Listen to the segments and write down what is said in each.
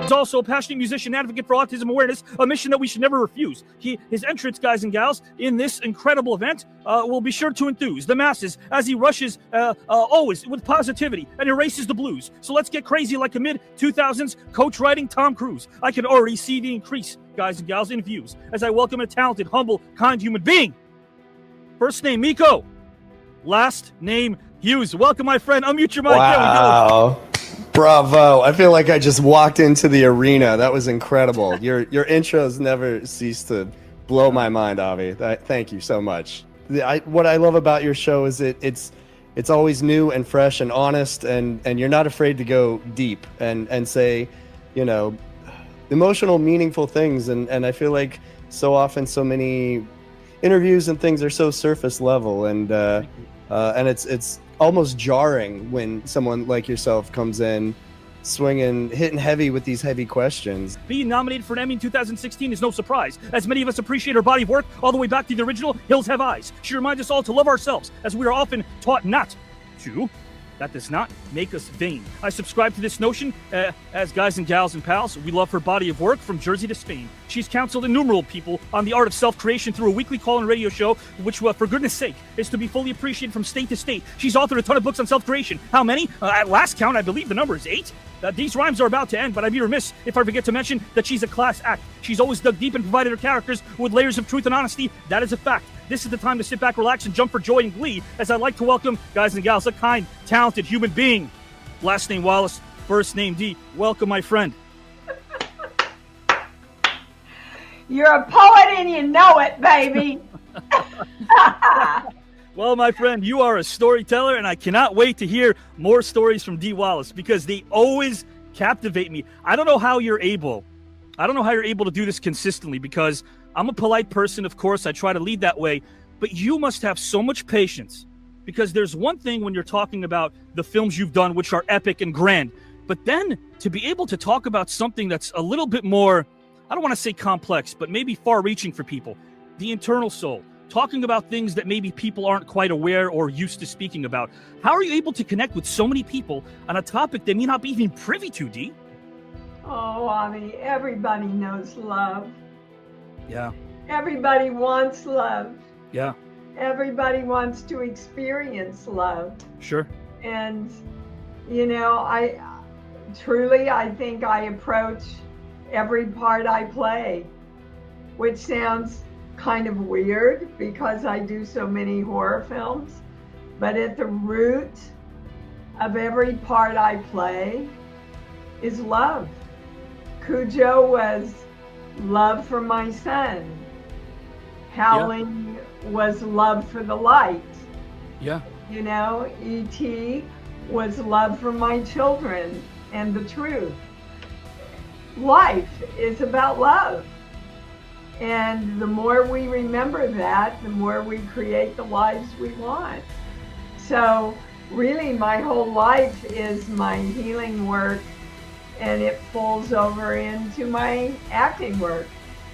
He's also a passionate musician, advocate for autism awareness, a mission that we should never refuse. His entrance, guys and gals, in this incredible event will be sure to enthuse the masses as he rushes always with positivity and erases the blues. So let's get crazy like a mid-2000s coach riding Tom Cruise. I can already see the increase, guys and gals, in views as I welcome a talented, humble, kind human being. First name Miko, last name Hughes. Welcome, my friend. Unmute your mic. Wow. There we go. Bravo. I feel like I just walked into the arena. That was incredible. Your intros never cease to blow my mind, Avi. Thank you so much. What I love about your show is it's always new and fresh and honest, and you're not afraid to go deep and say, you know, emotional, meaningful things. And I feel like so often so many interviews and things are so surface level, and it's almost jarring when someone like yourself comes in swinging, hitting heavy with these heavy questions. Being nominated for an Emmy in 2016 is no surprise, as many of us appreciate her body of work all the way back to the original Hills Have Eyes. She reminds us all to love ourselves, as we are often taught not to. That does not make us vain. I subscribe to this notion as guys and gals and pals. We love her body of work from Jersey to Spain. She's counseled innumerable people on the art of self-creation through a weekly call-in radio show, which, for goodness sake, is to be fully appreciated from state to state. She's authored a ton of books on self-creation. How many? At last count, I believe the number is 8. These rhymes are about to end, but I'd be remiss if I forget to mention that she's a class act. She's always dug deep and provided her characters with layers of truth and honesty. That is a fact. This is the time to sit back, relax, and jump for joy and glee, as I'd like to welcome, guys and gals, a kind, talented human being. Last name Wallace, first name Dee. Welcome, my friend. You're a poet and you know it, baby. Well, my friend, you are a storyteller, and I cannot wait to hear more stories from Dee Wallace, because they always captivate me. I don't know how you're able to do this consistently, because I'm a polite person, of course. I try to lead that way. But you must have so much patience, because there's one thing when you're talking about the films you've done, which are epic and grand. But then to be able to talk about something that's a little bit more, I don't want to say complex, but maybe far-reaching for people, the internal soul. Talking about things that maybe people aren't quite aware or used to speaking about. How are you able to connect with so many people on a topic they may not be even privy to, Dee? Oh, Avi, everybody knows love. Yeah. Everybody wants love. Yeah. Everybody wants to experience love. Sure. And, you know, I think I approach every part I play, which sounds kind of weird because I do so many horror films, but at the root of every part I play is love. Cujo was love for my son. Howling was love for the light. Yeah. You know, E.T. was love for my children and the truth. Life is about love. And the more we remember that, the more we create the lives we want. So really my whole life is my healing work, and it falls over into my acting work.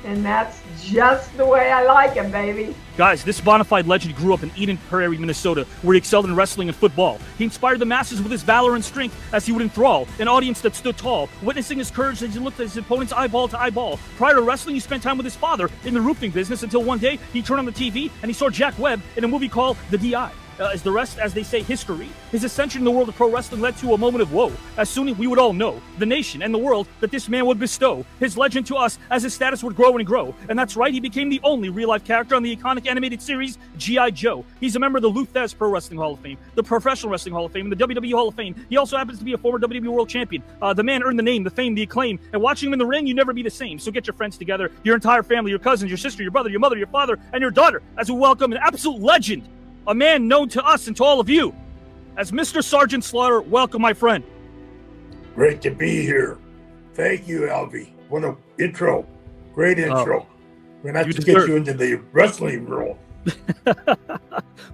And that's just the way I like it, baby. Guys, this bona fide legend grew up in Eden Prairie, Minnesota, where he excelled in wrestling and football. He inspired the masses with his valor and strength as he would enthrall an audience that stood tall, witnessing his courage as he looked at his opponents eyeball to eyeball. Prior to wrestling, he spent time with his father in the roofing business until one day he turned on the TV and he saw Jack Webb in a movie called The D.I. As the rest, as they say, history. His ascension in the world of pro wrestling led to a moment of woe, as soon as we would all know, the nation and the world, that this man would bestow his legend to us as his status would grow and grow. And that's right, he became the only real-life character on the iconic animated series G.I. Joe. He's a member of the Luthez Pro Wrestling Hall of Fame, the Professional Wrestling Hall of Fame, and the WWE Hall of Fame. He also happens to be a former WWE World Champion. The man earned the name, the fame, the acclaim, and watching him in the ring, you never be the same. So get your friends together, your entire family, your cousins, your sister, your brother, your mother, your father, and your daughter, as we welcome an absolute legend, a man known to us and to all of you as Mr. Sergeant Slaughter. Welcome, my friend. Great to be here. Thank you, Alvy. What an intro. Great intro. We're going to have to get you into the wrestling role.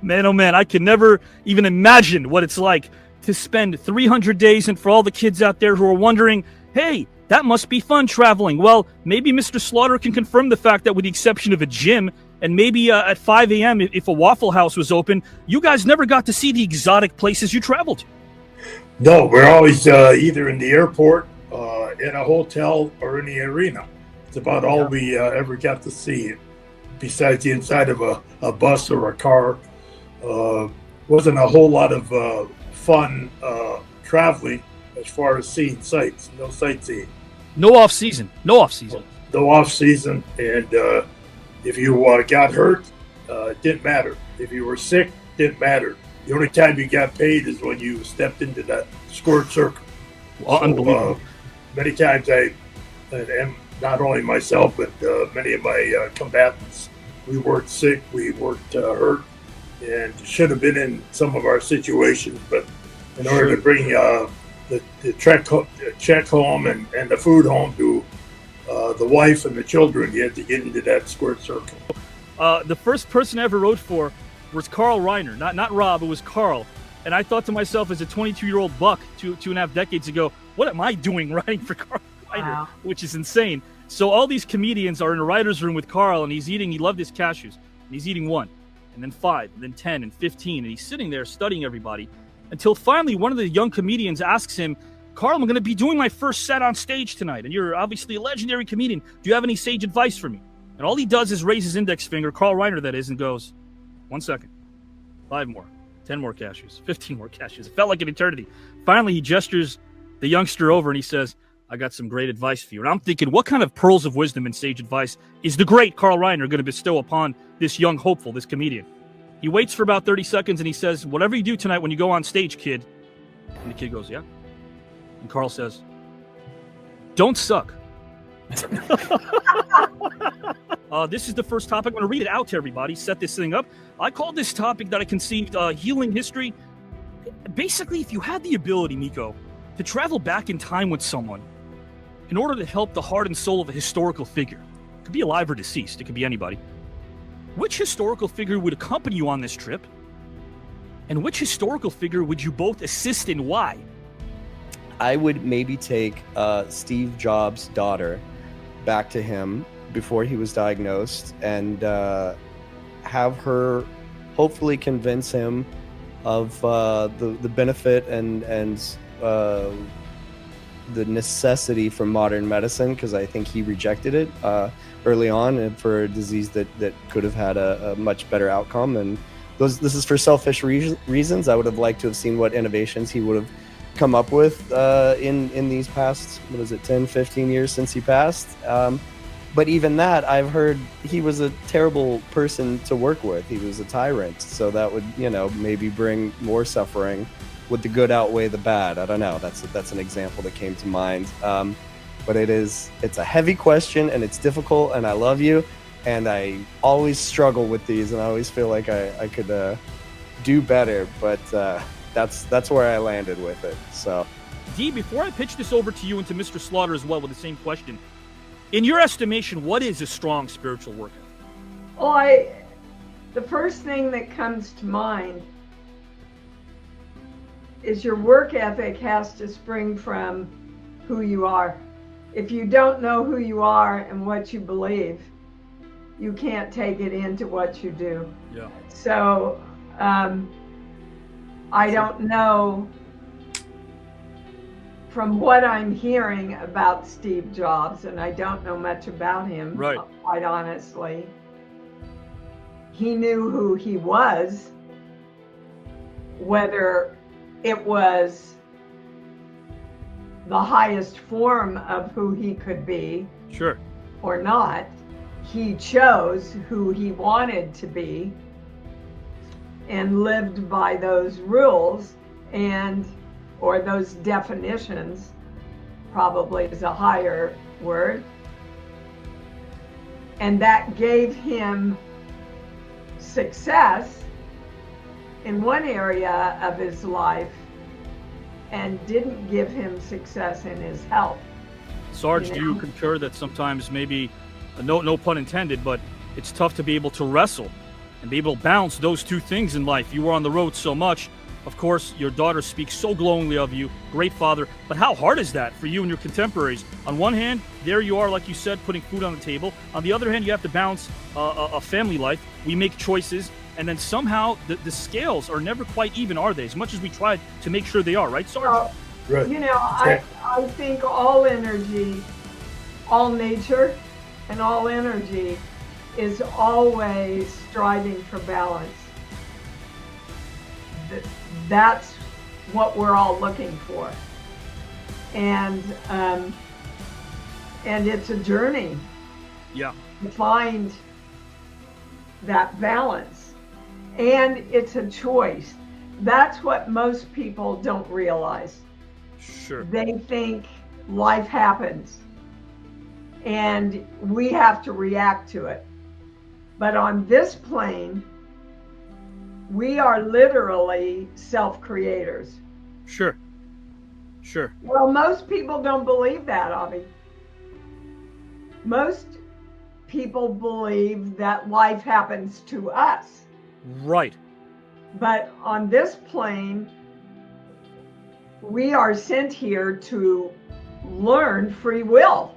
Man, oh man, I can never even imagine what it's like to spend 300 days, and for all the kids out there who are wondering, hey, that must be fun traveling. Well, maybe Mr. Slaughter can confirm the fact that with the exception of a gym, and maybe at 5 a.m. if a Waffle House was open, you guys never got to see the exotic places you traveled. No, we're always either in the airport in a hotel or in the arena. It's about all we ever got to see. Besides the inside of a bus or a car, wasn't a whole lot of fun traveling as far as seeing sights. No sightseeing. No off season. No off season. No off season, and if you got hurt, it didn't matter. If you were sick, didn't matter. The only time you got paid is when you stepped into that squared circle. Well, unbelievable. Many times and not only myself, but many of my combatants, we weren't sick, we weren't hurt, and should have been in some of our situations. But in order to bring the check home and the food home to the wife and the children, you had to get into that squared circle. The first person I ever wrote for was Carl Reiner, not Rob, it was Carl. And I thought to myself as a 22-year-old buck 2.5 decades ago, what am I doing writing for Carl Reiner? Wow. Which is insane. So all these comedians are in a writer's room with Carl, and he loved his cashews. And he's eating 1, and then 5, and then 10, and 15, and he's sitting there studying everybody until finally one of the young comedians asks him, Carl, I'm going to be doing my first set on stage tonight, and you're obviously a legendary comedian. Do you have any sage advice for me? And all he does is raise his index finger, Carl Reiner that is, and goes, 1 second, 5 more, 10 more cashews, 15 more cashews. It felt like an eternity. Finally, he gestures the youngster over and he says, I got some great advice for you. And I'm thinking, what kind of pearls of wisdom and sage advice is the great Carl Reiner going to bestow upon this young hopeful, this comedian? He waits for about 30 seconds and he says, whatever you do tonight when you go on stage, kid. And the kid goes, yeah. And Carl says, don't suck. This is the first topic. I'm going to read it out to everybody, set this thing up. I called this topic that I conceived healing history. Basically, if you had the ability, Miko, to travel back in time with someone in order to help the heart and soul of a historical figure, it could be alive or deceased, it could be anybody, which historical figure would accompany you on this trip? And which historical figure would you both assist and why? I would maybe take Steve Jobs' daughter back to him before he was diagnosed and have her hopefully convince him of the benefit and the necessity for modern medicine, because I think he rejected it early on and for a disease that could have had a much better outcome. And this is for selfish reasons. I would have liked to have seen what innovations he would have come up with in these past, 10, 15 years since he passed. But even that, I've heard he was a terrible person to work with. He was a tyrant. So that would, maybe bring more suffering. Would the good outweigh the bad? I don't know. That's an example that came to mind. But it's a heavy question and it's difficult, and I love you. And I always struggle with these, and I always feel like I could do better. But that's where I landed with it. So, Dee, before I pitch this over to you and to Mr. Slaughter as well with the same question, in your estimation, what is a strong spiritual work ethic? Well, the first thing that comes to mind is your work ethic has to spring from who you are. If you don't know who you are and what you believe, you can't take it into what you do. Yeah. So, I don't know, from what I'm hearing about Steve Jobs, and I don't know much about him, right, quite honestly, he knew who he was. Whether it was the highest form of who he could be, sure, or not, he chose who he wanted to be and lived by those rules or those definitions, probably is a higher word. And that gave him success in one area of his life and didn't give him success in his health. Sarge, do you concur that sometimes maybe, no pun intended, but it's tough to be able to wrestle and be able to balance those two things in life? You were on the road so much. Of course, your daughter speaks so glowingly of you, great father, but how hard is that for you and your contemporaries? On one hand, there you are, like you said, putting food on the table. On the other hand, you have to balance a family life. We make choices, and then somehow the scales are never quite even, are they? As much as we try to make sure they are, right, Sarge? Right. You know, I think all energy, all nature, and all energy is always striving for balance. That's what we're all looking for. And it's a journey Yeah. to find that balance. And it's a choice. That's what most people don't realize. Sure. They think life happens and we have to react to it. But on this plane, we are literally self-creators. Sure. Sure. Well, most people don't believe that, Avi. Most people believe that life happens to us. Right. But on this plane, we are sent here to learn free will.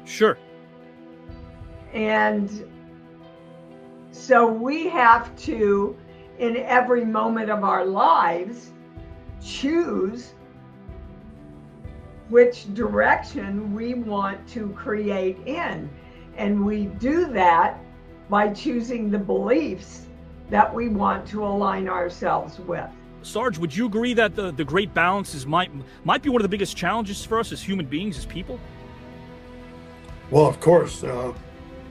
Sure. And so we have to, in every moment of our lives, choose which direction we want to create in. And we do that by choosing the beliefs that we want to align ourselves with. Sarge, would you agree that the great balance might be one of the biggest challenges for us as human beings, as people? Well, of course,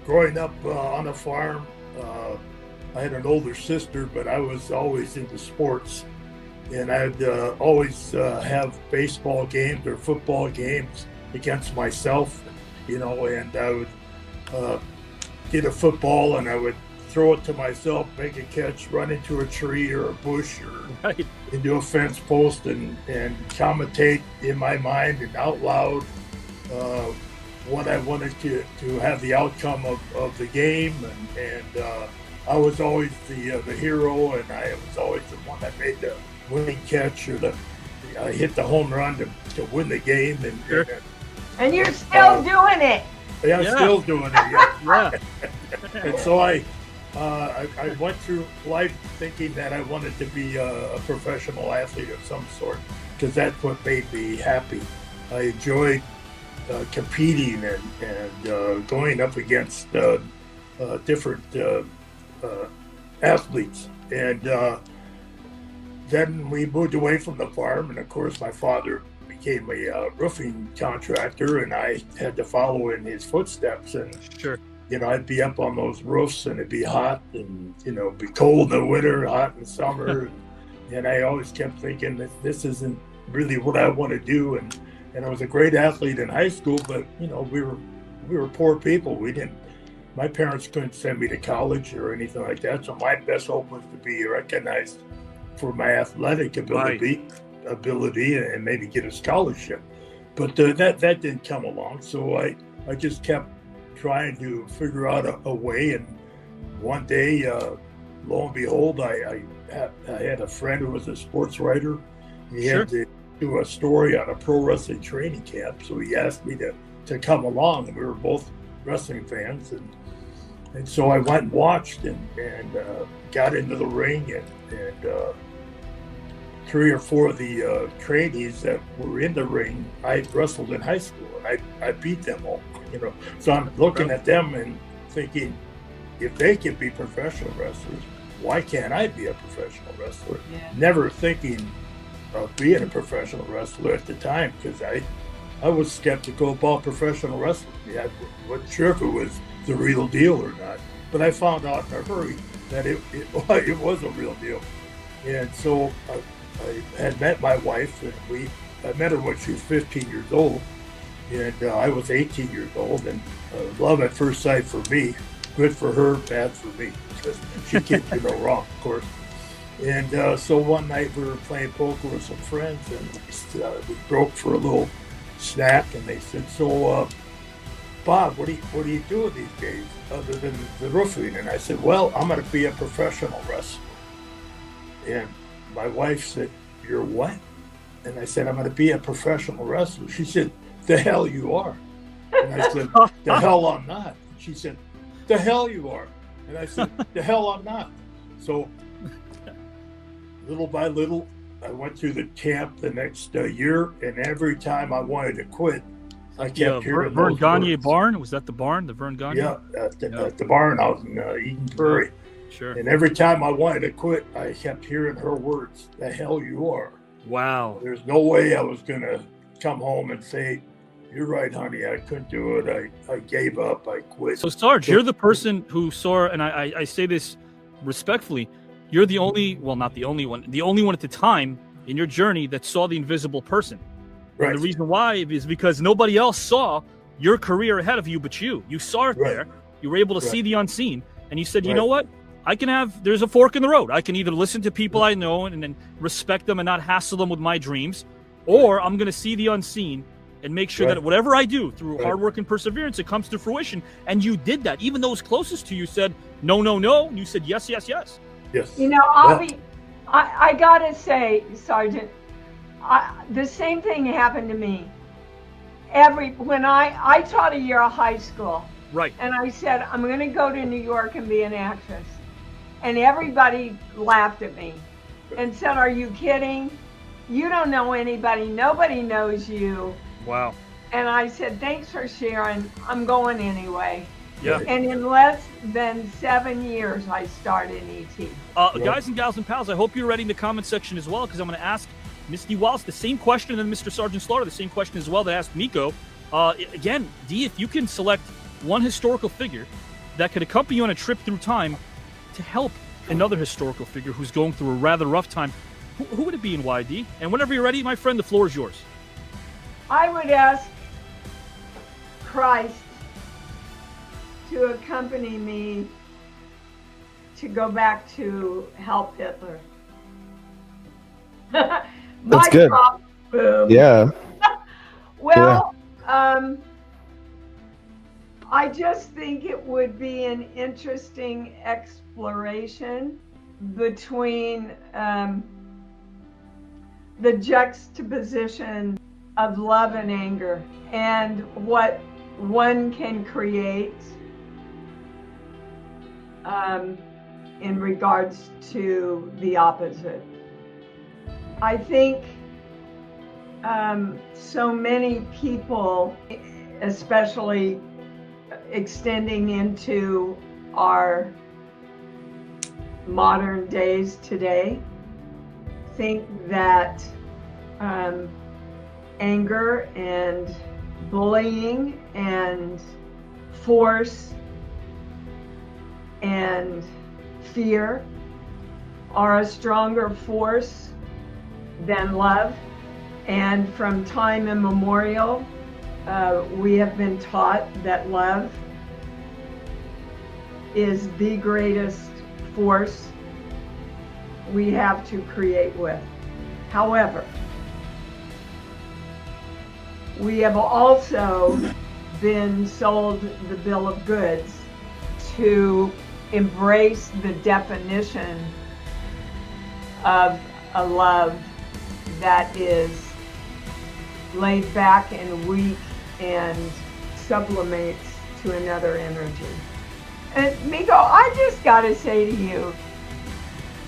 growing up on a farm, I had an older sister, but I was always into sports. And I'd always have baseball games or football games against myself, and I would get a football and I would throw it to myself, make a catch, run into a tree or a bush or into a fence post and commentate in my mind and out loud what I wanted to have the outcome of the game. And I was always the hero, and I was always the one that made the winning catch or I hit the home run to win the game. And you're still doing it. Yeah, I'm still doing it. Yeah. Yeah. And so I went through life thinking that I wanted to be a professional athlete of some sort, because that's what made me happy. I enjoyed competing and going up against different athletes. And then we moved away from the farm, and of course my father became a roofing contractor, and I had to follow in his footsteps. And Sure. I'd be up on those roofs, and it'd be hot, and be cold in the winter, hot in summer, and I always kept thinking that this isn't really what I want to do. And I was a great athlete in high school, but we were poor people. My parents couldn't send me to college or anything like that, so my best hope was to be recognized for my athletic ability and maybe get a scholarship. But that didn't come along, so I just kept trying to figure out a way. And one day, lo and behold, I had a friend who was a sports writer. He had to do a story on a pro wrestling training camp, so he asked me to come along. And we were both wrestling fans, and so I went and watched and got into the ring, and 3 or 4 of the trainees that were in the ring, I wrestled in high school, and I beat them all. So I'm looking at them and thinking, if they can be professional wrestlers, why can't I be a professional wrestler? Yeah. Never thinking of being a professional wrestler at the time, because I was skeptical about professional wrestling. I wasn't sure if it was the real deal or not. But I found out in a hurry that it was a real deal. And so I had met my wife, and I met her when she was 15 years old. And I was 18 years old, and love at first sight for me. Good for her, bad for me, because she can't do no wrong, of course. And so one night we were playing poker with some friends, and we broke for a little snack, and they said, "So, Bob, what do you do these days other than the roofing?" And I said, "Well, I'm going to be a professional wrestler." And my wife said, "You're what?" And I said, "I'm going to be a professional wrestler." She said, "The hell you are." And I said, "The hell I'm not." And she said, "The hell you are." And I said, "The hell I'm not." So little by little, I went through the camp the next year, and every time I wanted to quit, I kept hearing Vern those Gagne words. barn? Was that the barn? The Vern Gagne? Yeah, at the barn out in Eden Prairie. Sure. And every time I wanted to quit, I kept hearing her words, "The hell you are." Wow. There's no way I was going to come home and say, "You're right, honey, I couldn't do it. I gave up. I quit." So, Sarge, you're the person who saw, and I say this respectfully, you're the only, well, not the only one at the time in your journey that saw the invisible person. Right. And the reason why is because nobody else saw your career ahead of you but you. You saw it there. You were able to see the unseen. And you said, you know what? There's a fork in the road. I can either listen to people I know and then respect them and not hassle them with my dreams, or I'm going to see the unseen and make sure that whatever I do through hard work and perseverance, it comes to fruition. And you did that. Even those closest to you said, no, no, no. And you said, yes, yes, yes. Yes. You know, Avi, I got to say, Sergeant, the same thing happened to me. When I taught a year of high school. Right. And I said, I'm going to go to New York and be an actress. And everybody laughed at me and said, are you kidding? You don't know anybody. Nobody knows you. Wow. And I said, thanks for sharing. I'm going anyway. Yeah. And in less than 7 years, I started ET. Guys and gals and pals, I hope you're ready in the comment section as well, because I'm going to ask Miss Dee Wallace the same question, and Mr. Sergeant Slaughter the same question as well that I asked Miko. Again, Dee, if you can select one historical figure that could accompany you on a trip through time to help another historical figure who's going through a rather rough time, who would it be and why, Dee? And whenever you're ready, my friend, the floor is yours. I would ask Christ to accompany me to go back to help Hitler. That's good. Boom. Yeah. Well, I just think it would be an interesting exploration between the juxtaposition of love and anger and what one can create in regards to the opposite. I think so many people, especially extending into our modern days today, think that anger and bullying and force and fear are a stronger force than love. And from time immemorial, we have been taught that love is the greatest force we have to create with. However, we have also been sold the bill of goods to embrace the definition of a love that is laid back and weak and sublimates to another energy. And Miko, I just gotta say to you,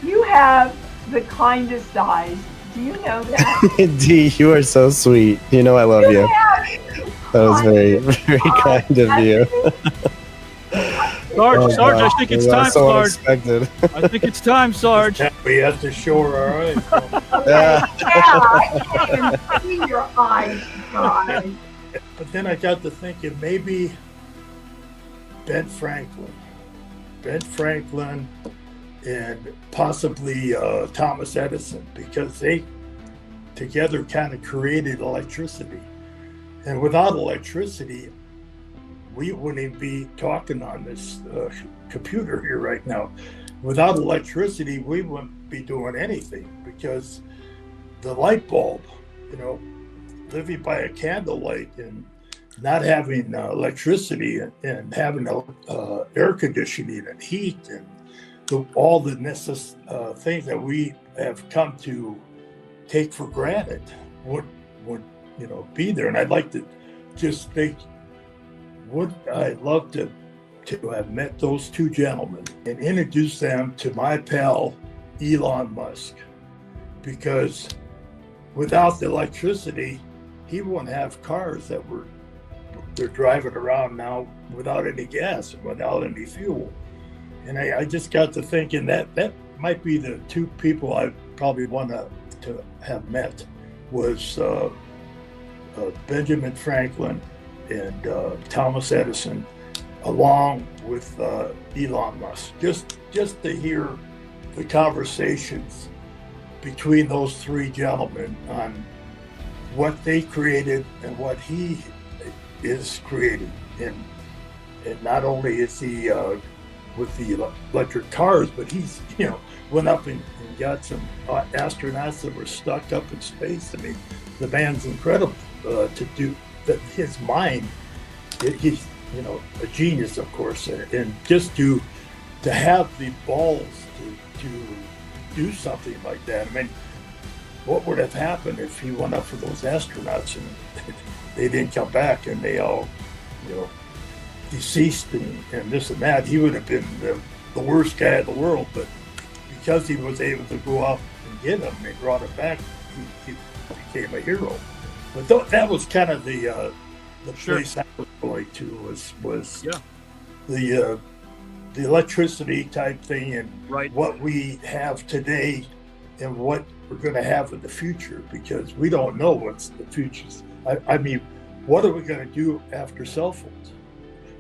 you have the kindest eyes. Do you know that? Dee, you are so sweet. You know I love you. That was very, very kind of you. Sarge, I think it's time, so Sarge. unexpected. I think it's time, Sarge. We have to show her our eyes. Yeah. I can't even see your eyes, guys. But then I got to thinking maybe Ben Franklin and possibly Thomas Edison, because they together kind of created electricity. And without electricity, we wouldn't even be talking on this computer here right now. Without electricity, we wouldn't be doing anything, because the light bulb, living by a candlelight and not having electricity and having air conditioning and heat and all the necessary things that we have come to take for granted would be there. And I'd like to just think, would I love to have met those two gentlemen and introduce them to my pal Elon Musk. because without the electricity, he wouldn't have cars they're driving around now without any gas and without any fuel. And I just got to thinking that might be the two people I probably want to have met was Benjamin Franklin and Thomas Edison, along with Elon Musk. Just to hear the conversations between those three gentlemen on what they created and what he is creating. And not only is he with the electric cars, but he's, went up and got some astronauts that were stuck up in space. I mean, the man's incredible to do that. His mind, he's, a genius, of course, and just to have the balls to do something like that. I mean, what would have happened if he went up for those astronauts and they didn't come back and they all, deceased and this and that? He would have been the worst guy in the world, but because he was able to go out and get him and brought him back, he became a hero. But that was kind of the place I was going to was the electricity type thing and what we have today and what we're going to have in the future, because we don't know what's the future. I mean, what are we going to do after cell phones?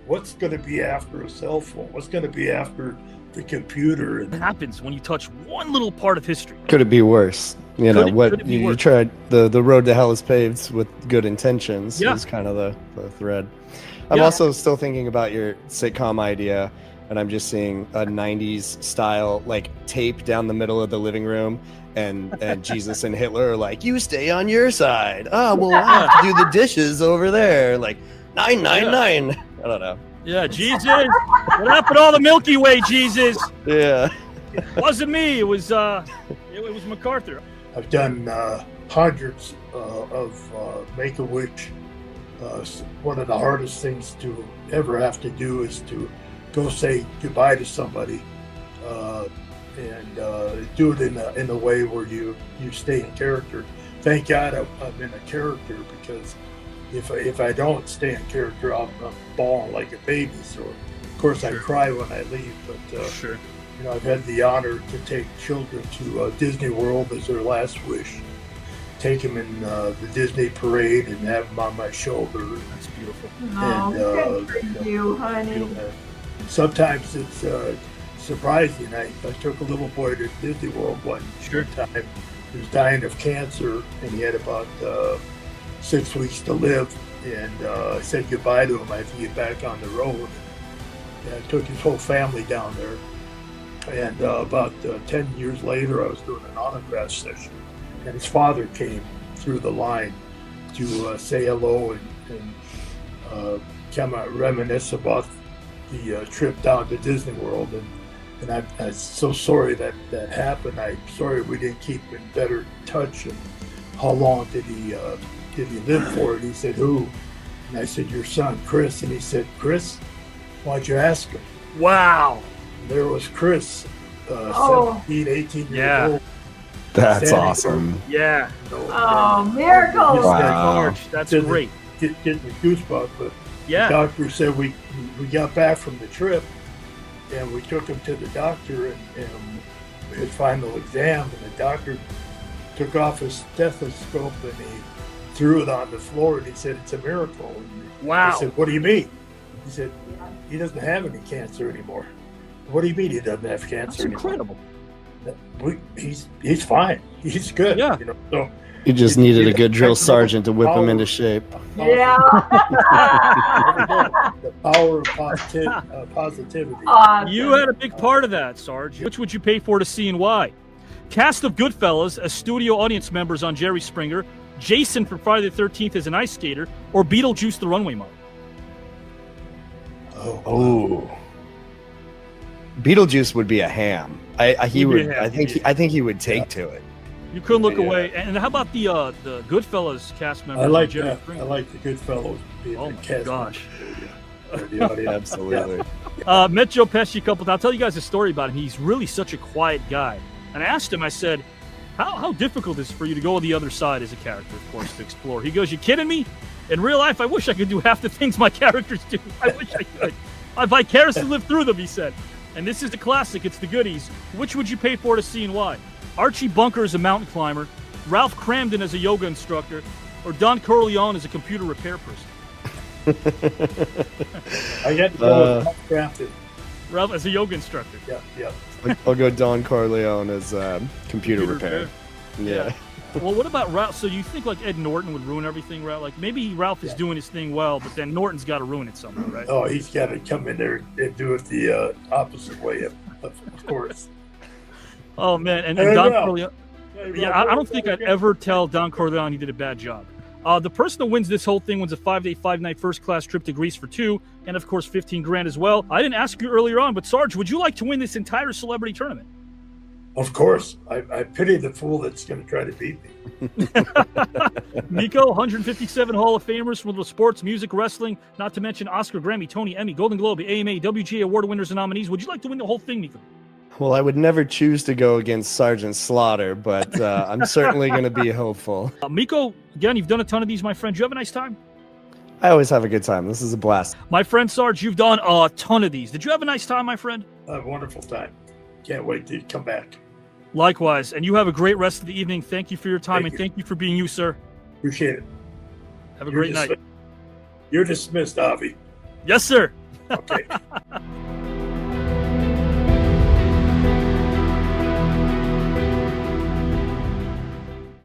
What's going to be after a cell phone? What's going to be after the computer? What happens when you touch one little part of history? Could it be worse? You worse? tried the road to hell is paved with good intentions. Yeah. Is kind of the thread. I'm also still thinking about your sitcom idea, and I'm just seeing a 90s style like tape down the middle of the living room, and Jesus and Hitler are like, you stay on your side. Oh, well, I have to do the dishes over there. Like 999. I don't know. Yeah, Jesus. What happened to all the Milky Way, Jesus? Yeah. It wasn't me. It was MacArthur. I've done hundreds of Make-A-Wish. One of the hardest things to ever have to do is to go say goodbye to somebody, and do it in a way where you stay in character. Thank God I'm in a character, because if I don't stay in character, I'm bawling like a baby. So of course I cry when I leave, but Sure. I've had the honor to take children to Disney World as their last wish. Take them in the Disney parade and have them on my shoulder. That's beautiful. Oh, good for you, honey. Sometimes it's surprising. I took a little boy to Disney World one time. He was dying of cancer, and he had about 6 weeks to live. And I said goodbye to him. I had to get back on the road. And I took his whole family down there. And about 10 years later, I was doing an autograph session, and his father came through the line to say hello and kind of reminisce about the trip down to Disney World. And I'm so sorry that happened. I'm sorry we didn't keep in better touch. And how long did he live for? And he said, who? And I said, your son, Chris. And he said, Chris? Why'd you ask him? Wow. There was Chris, 17, 18 years old. That's awesome. Yeah. Oh, miracles. Wow. That's great. Getting the goosebumps, but Yeah. the doctor said we got back from the trip, and we took him to the doctor and his final exam, and the doctor took off his stethoscope and he threw it on the floor, and he said, it's a miracle. And Wow. I said, what do you mean? He said, he doesn't have any cancer anymore. What do you mean he doesn't have cancer That's anymore? incredible. He's fine. He's good. Yeah. So You just needed a good drill sergeant to whip him into shape. Yeah. The power of positivity. Awesome. You had a big part of that, Sarge. Which would you pay for to see and why? Cast of Goodfellas as studio audience members on Jerry Springer, Jason from Friday the 13th as an ice skater, or Beetlejuice the runway model? Oh. Beetlejuice would be a ham. I think he would take to it. You couldn't look away. And how about the Goodfellas cast members? I like on Jerry that. Springer? I like the Goodfellas being Oh the my cast gosh. member, the audience. Absolutely. Met Joe Pesci a couple times. I'll tell you guys a story about him. He's really such a quiet guy. And I asked him, I said, How difficult is it for you to go on the other side as a character, of course, to explore? He goes, "You kidding me? In real life, I wish I could do half the things my characters do. I wish I could. I vicariously live through them," he said. And this is the classic. It's the goodies. Which would you pay for to see and why? Archie Bunker as a mountain climber, Ralph Cramden as a yoga instructor, or Don Corleone as a computer repair person? I got to go with Ralph Cramden. Ralph as a yoga instructor. Yeah. I'll go Don Corleone as computer repair. Yeah. Well, what about Ralph? So you think like Ed Norton would ruin everything, Ralph? Like maybe Ralph is doing his thing well, but then Norton's got to ruin it somehow, right? Oh, he's got to come in there and do it the opposite way, of course. Oh man, and Hey, Don Ralph. Corleone. Yeah, I don't think I'd ever tell Don Corleone he did a bad job. The person that wins this whole thing wins a 5-day, 5-night first-class trip to Greece for 2, and of course $15,000 as well. I didn't ask you earlier on, but Sarge, would you like to win this entire celebrity tournament? Of course. I pity the fool that's going to try to beat me. Miko, 157 Hall of Famers from the sports, music, wrestling, not to mention Oscar, Grammy, Tony, Emmy, Golden Globe, AMA, WGA award winners and nominees. Would you like to win the whole thing, Miko? Well, I would never choose to go against Sergeant Slaughter, but I'm certainly going to be hopeful. Miko, again, you've done a ton of these, my friend. You have a nice time? I always have a good time. This is a blast. My friend Sarge, you've done a ton of these. Did you have a nice time, my friend? I have a wonderful time. Can't wait to come back. Likewise. And you have a great rest of the evening. Thank you for your time, Thank you. thank you for being you, sir. Appreciate it. Have a great night. You're dismissed, Avi. Yes, sir. Okay.